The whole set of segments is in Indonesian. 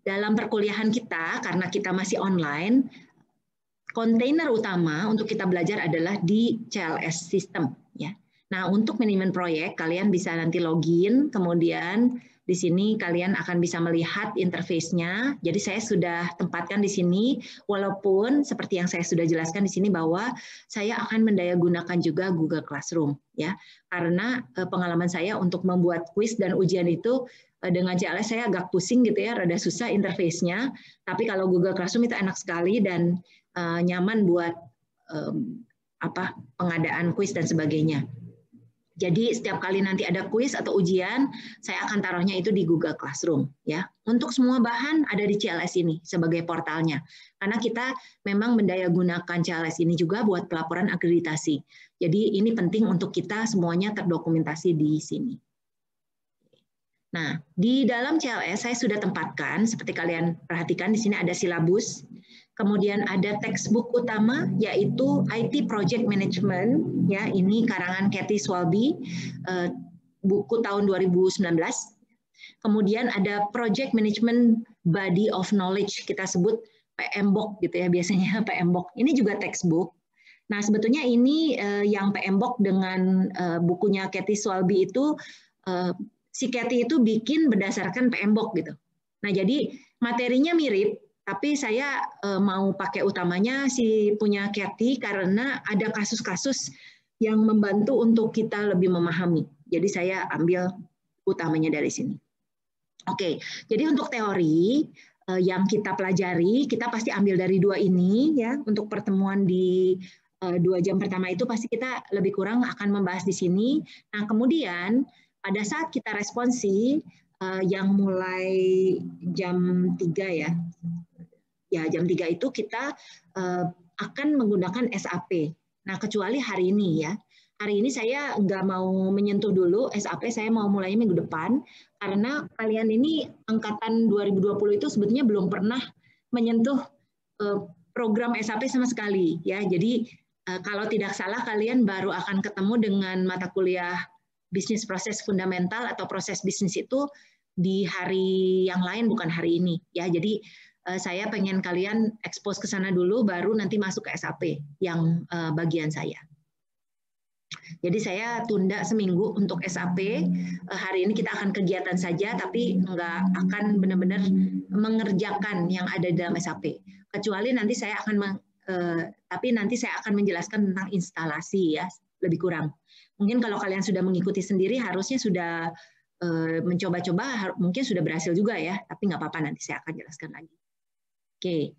dalam perkuliahan kita, karena kita masih online, kontainer utama untuk kita belajar adalah di CLS System. Ya. Nah, untuk manajemen proyek, kalian bisa nanti login, kemudian di sini kalian akan bisa melihat interface-nya. Jadi saya sudah tempatkan di sini, walaupun seperti yang saya sudah jelaskan di sini bahwa saya akan mendayagunakan juga Google Classroom, ya. Karena pengalaman saya untuk membuat kuis dan ujian itu dengan CLS saya agak pusing gitu ya, rada susah interface-nya. Tapi kalau Google Classroom itu enak sekali dan nyaman buat pengadaan kuis dan sebagainya. Jadi setiap kali nanti ada kuis atau ujian, saya akan taruhnya itu di Google Classroom. Ya, untuk semua bahan ada di CLS ini sebagai portalnya. Karena kita memang mendayagunakan CLS ini juga buat pelaporan akreditasi. Jadi ini penting untuk kita semuanya terdokumentasi di sini. Nah, di dalam CLS saya sudah tempatkan, seperti kalian perhatikan di sini ada silabus. Kemudian ada textbook utama yaitu IT Project Management, ya ini karangan Kathy Swalby, buku tahun 2019. Kemudian ada Project Management Body of Knowledge, kita sebut PMBOK gitu ya biasanya PMBOK. Ini juga textbook. Nah sebetulnya ini yang PMBOK dengan bukunya Kathy Swalby itu si Kathy itu bikin berdasarkan PMBOK gitu. Nah jadi materinya mirip. Tapi saya mau pakai utamanya si punya Kathy karena ada kasus-kasus yang membantu untuk kita lebih memahami. Jadi saya ambil utamanya dari sini. Oke, jadi untuk teori yang kita pelajari, kita pasti ambil dari dua ini ya. Untuk pertemuan di 2 jam pertama itu pasti kita lebih kurang akan membahas di sini. Nah, kemudian pada saat kita responsi yang mulai jam 3 ya. Ya, jam 3 itu kita akan menggunakan SAP. Nah, kecuali hari ini ya. Hari ini saya nggak mau menyentuh dulu SAP, saya mau mulai minggu depan. Karena kalian ini angkatan 2020 itu sebetulnya belum pernah menyentuh program SAP sama sekali. Ya, jadi kalau tidak salah kalian baru akan ketemu dengan mata kuliah bisnis proses fundamental atau proses bisnis itu di hari yang lain, bukan hari ini. Ya, jadi saya pengen kalian expose ke sana dulu, baru nanti masuk ke SAP yang bagian saya. Jadi saya tunda seminggu untuk SAP. Hari ini kita akan kegiatan saja, tapi nggak akan benar-benar mengerjakan yang ada di dalam SAP. Kecuali nanti saya akan menjelaskan tentang instalasi ya, lebih kurang. Mungkin kalau kalian sudah mengikuti sendiri, harusnya sudah mencoba-coba, mungkin sudah berhasil juga ya. Tapi nggak apa-apa, nanti saya akan jelaskan lagi. Oke,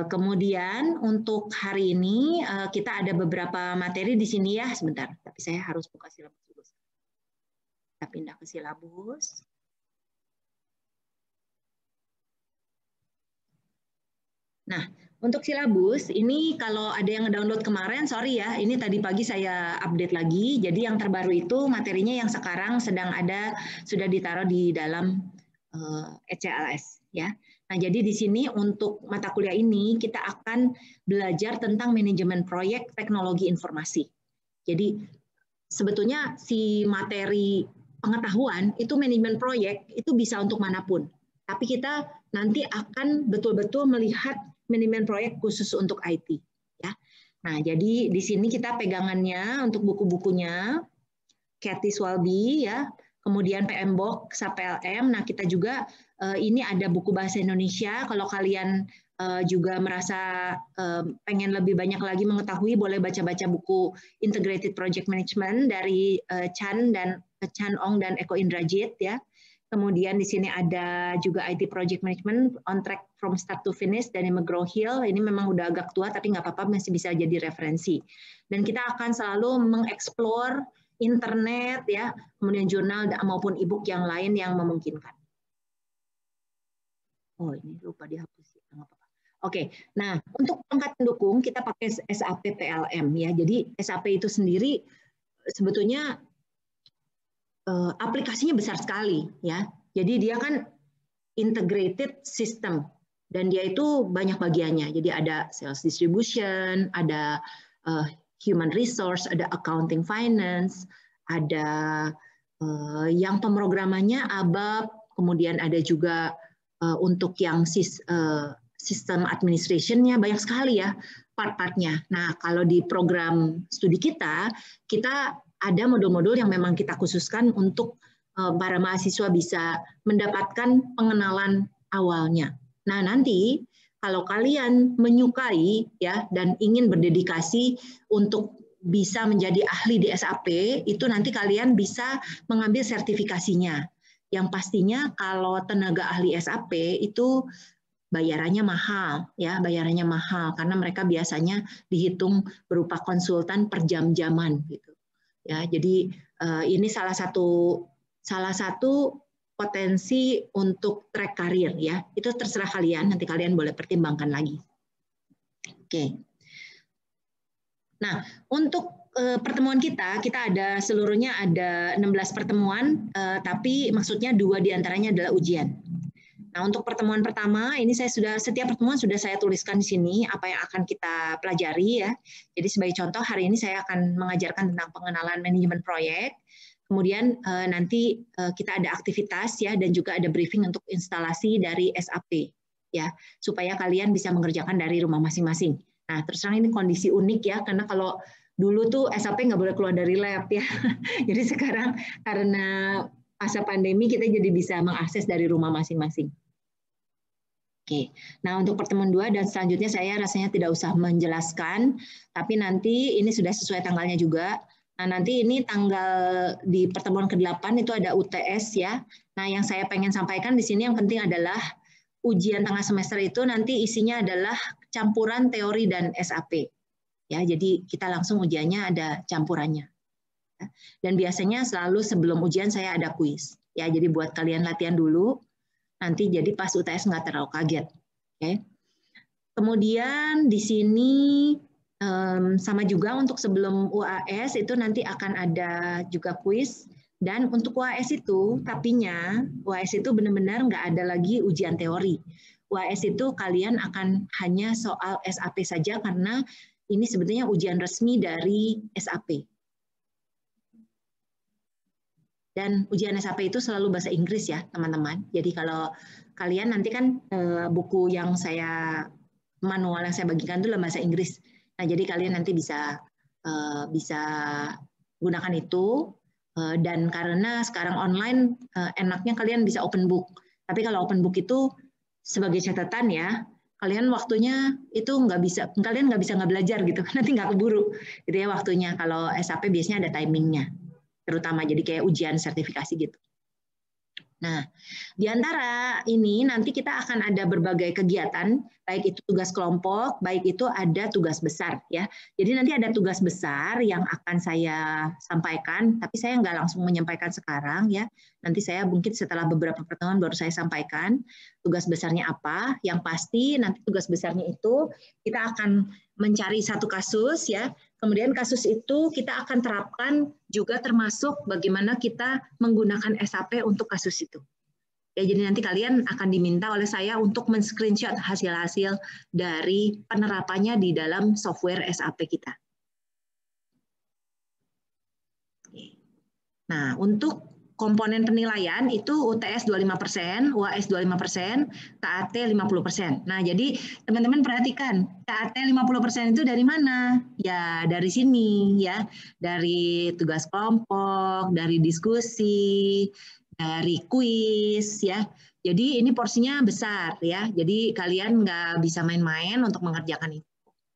kemudian untuk hari ini kita ada beberapa materi di sini ya, sebentar. Tapi saya harus buka silabus dulu. Kita pindah ke silabus. Nah, untuk silabus ini kalau ada yang download kemarin, sorry ya, ini tadi pagi saya update lagi. Jadi yang terbaru itu materinya yang sekarang sedang ada, sudah ditaruh di dalam ECLS ya. Nah, jadi di sini untuk mata kuliah ini kita akan belajar tentang manajemen proyek teknologi informasi. Jadi sebetulnya si materi pengetahuan itu manajemen proyek itu bisa untuk manapun. Tapi kita nanti akan betul-betul melihat manajemen proyek khusus untuk IT ya. Nah, jadi di sini kita pegangannya untuk buku-bukunya Kathy Swalby ya. Kemudian PMBOK, SAPLM. Nah, kita juga ini ada buku bahasa Indonesia. Kalau kalian juga merasa pengen lebih banyak lagi mengetahui, boleh baca-baca buku Integrated Project Management dari Chan Ong dan Eko Indrajit ya. Kemudian di sini ada juga IT Project Management on Track from Start to Finish dari McGraw-Hill. Ini memang udah agak tua tapi nggak apa-apa, masih bisa jadi referensi. Dan kita akan selalu mengeksplor internet ya, kemudian jurnal maupun e-book yang lain yang memungkinkan. Oh, ini lupa dihapus. Oke, nah untuk perangkat pendukung kita pakai SAP PLM ya. Jadi SAP itu sendiri sebetulnya aplikasinya besar sekali ya. Jadi dia kan integrated system dan dia itu banyak bagiannya. Jadi ada sales distribution, ada human resource, ada accounting finance, ada yang pemrogramannya ABAP, kemudian ada juga untuk yang sistem administration-nya banyak sekali ya part-partnya. Nah, kalau di program studi kita ada modul-modul yang memang kita khususkan untuk para mahasiswa bisa mendapatkan pengenalan awalnya. Nah, nanti kalau kalian menyukai ya dan ingin berdedikasi untuk bisa menjadi ahli di SAP, itu nanti kalian bisa mengambil sertifikasinya. Yang pastinya kalau tenaga ahli SAP itu bayarannya mahal ya, bayarannya mahal karena mereka biasanya dihitung berupa konsultan per jam-jaman gitu. Ya, jadi ini salah satu potensi untuk track karir ya. Itu terserah kalian, nanti kalian boleh pertimbangkan lagi. Oke. Nah, untuk pertemuan kita ada seluruhnya ada 16 pertemuan, tapi maksudnya 2 diantaranya adalah ujian. Nah, untuk pertemuan pertama, ini setiap pertemuan sudah saya tuliskan di sini apa yang akan kita pelajari ya. Jadi sebagai contoh, hari ini saya akan mengajarkan tentang pengenalan manajemen proyek. Kemudian nanti kita ada aktivitas ya dan juga ada briefing untuk instalasi dari SAP ya, supaya kalian bisa mengerjakan dari rumah masing-masing. Nah, terus terang ini kondisi unik ya, karena kalau dulu tuh SAP nggak boleh keluar dari lab ya. Jadi sekarang karena masa pandemi kita jadi bisa mengakses dari rumah masing-masing. Oke, nah untuk pertemuan 2 dan selanjutnya saya rasanya tidak usah menjelaskan, tapi nanti ini sudah sesuai tanggalnya juga. Nah nanti ini tanggal di pertemuan ke-8 itu ada UTS ya. Nah yang saya pengen sampaikan di sini yang penting adalah ujian tengah semester itu nanti isinya adalah campuran teori dan SAP. Ya, jadi kita langsung ujiannya ada campurannya. Dan biasanya selalu sebelum ujian saya ada kuis. Ya, jadi buat kalian latihan dulu. Nanti jadi pas UTS nggak terlalu kaget. Oke. Kemudian di sini sama juga untuk sebelum UAS itu nanti akan ada juga kuis. Dan untuk UAS itu, tapinya UAS itu benar-benar nggak ada lagi ujian teori. UAS itu kalian akan hanya soal SAP saja karena ini sebetulnya ujian resmi dari SAP. Dan ujian SAP itu selalu bahasa Inggris ya teman-teman. Jadi kalau kalian nanti kan buku yang manual yang saya bagikan itu dalam bahasa Inggris. Nah jadi kalian nanti bisa gunakan itu. Dan karena sekarang online enaknya kalian bisa open book. Tapi kalau open book itu sebagai catatan ya, kalian waktunya itu kalian nggak bisa belajar gitu, nanti nggak keburu gitu ya waktunya. Kalau SAP biasanya ada timingnya, terutama jadi kayak ujian sertifikasi gitu. Nah, di antara ini nanti kita akan ada berbagai kegiatan, baik itu tugas kelompok, baik itu ada tugas besar ya. Jadi nanti ada tugas besar yang akan saya sampaikan, tapi saya nggak langsung menyampaikan sekarang ya. Nanti saya mungkin setelah beberapa pertemuan baru saya sampaikan tugas besarnya apa. Yang pasti nanti tugas besarnya itu kita akan mencari satu kasus ya. Kemudian kasus itu kita akan terapkan juga termasuk bagaimana kita menggunakan SAP untuk kasus itu. Ya, jadi nanti kalian akan diminta oleh saya untuk men-screenshot hasil-hasil dari penerapannya di dalam software SAP kita. Nah, untuk komponen penilaian itu UTS 25%, UAS 25%, KAT 50%. Nah, jadi teman-teman perhatikan, KAT 50% itu dari mana? Ya, dari sini ya. Dari tugas kelompok, dari diskusi, dari kuis ya. Jadi ini porsinya besar ya. Jadi kalian nggak bisa main-main untuk mengerjakan itu.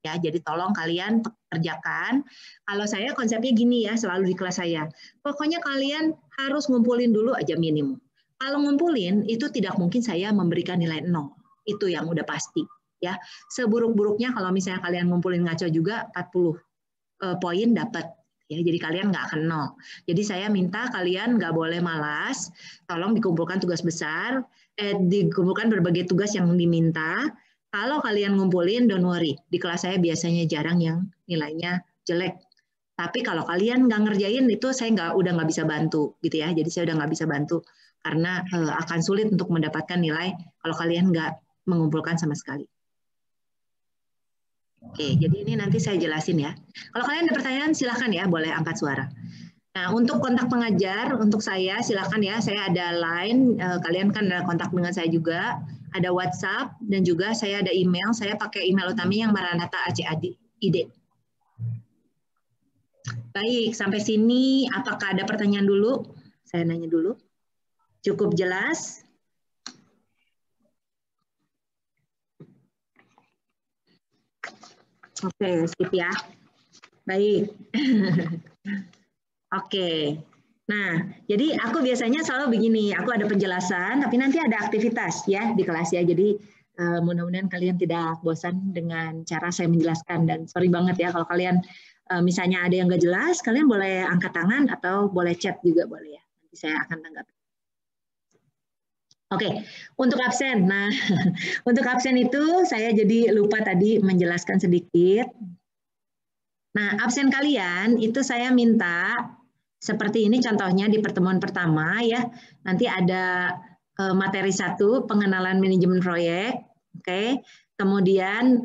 Ya, jadi tolong kalian kerjakan. Kalau saya konsepnya gini ya, selalu di kelas saya. Pokoknya kalian harus ngumpulin dulu aja minimum. Kalau ngumpulin itu tidak mungkin saya memberikan nilai 0. Itu yang udah pasti ya. Seburuk-buruknya kalau misalnya kalian ngumpulin ngaco juga 40 poin dapat. Ya, jadi kalian nggak akan 0. Jadi saya minta kalian nggak boleh malas. Tolong dikumpulkan tugas besar, dikumpulkan berbagai tugas yang diminta. Kalau kalian ngumpulin, don't worry. Di kelas saya biasanya jarang yang nilainya jelek. Tapi kalau kalian nggak ngerjain itu saya udah nggak bisa bantu gitu ya. Jadi saya udah nggak bisa bantu karena akan sulit untuk mendapatkan nilai kalau kalian nggak mengumpulkan sama sekali. Oke, jadi ini nanti saya jelasin ya. Kalau kalian ada pertanyaan silahkan ya, boleh angkat suara. Nah, untuk kontak pengajar, untuk saya silakan ya, saya ada Line, kalian kan ada kontak dengan saya juga, ada WhatsApp, dan juga saya ada email, saya pakai email utama yang maranatha@acad.id. Baik, sampai sini apakah ada pertanyaan dulu? Saya nanya dulu. Cukup jelas? Oke, skip ya. Baik. Oke. Nah, jadi aku biasanya selalu begini, aku ada penjelasan, tapi nanti ada aktivitas ya di kelas ya. Jadi mudah-mudahan kalian tidak bosan dengan cara saya menjelaskan. Dan sorry banget ya kalau kalian misalnya ada yang nggak jelas, kalian boleh angkat tangan atau boleh chat juga boleh ya. Nanti saya akan tanggapi. Oke, untuk absen. Nah, untuk absen itu saya jadi lupa tadi menjelaskan sedikit. Nah, absen kalian itu saya minta seperti ini contohnya di pertemuan pertama ya. Nanti ada materi 1, pengenalan manajemen proyek. Oke. Kemudian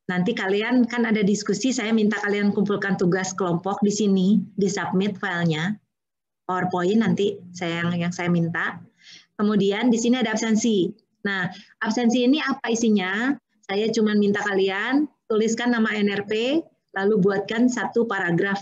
nanti kalian kan ada diskusi, saya minta kalian kumpulkan tugas kelompok di sini, di submit filenya. PowerPoint nanti yang saya minta. Kemudian di sini ada absensi. Nah, absensi ini apa isinya? Saya cuma minta kalian tuliskan nama NRP, lalu buatkan 1 paragraf.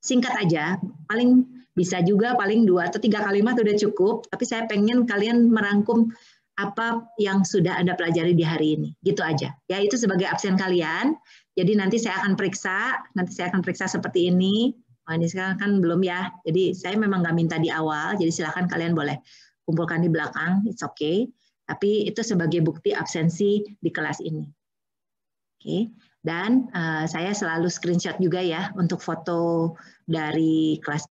Singkat aja, paling bisa juga paling 2 atau 3 kalimat udah cukup, tapi saya pengen kalian merangkum apa yang sudah Anda pelajari di hari ini. Gitu aja. Ya, itu sebagai absen kalian. Jadi nanti saya akan periksa seperti ini. Oh, ini sekarang kan belum ya. Jadi saya memang nggak minta di awal, jadi silakan kalian boleh kumpulkan di belakang, it's okay. Tapi itu sebagai bukti absensi di kelas ini. Oke. Dan saya selalu screenshot juga ya untuk foto dari kelas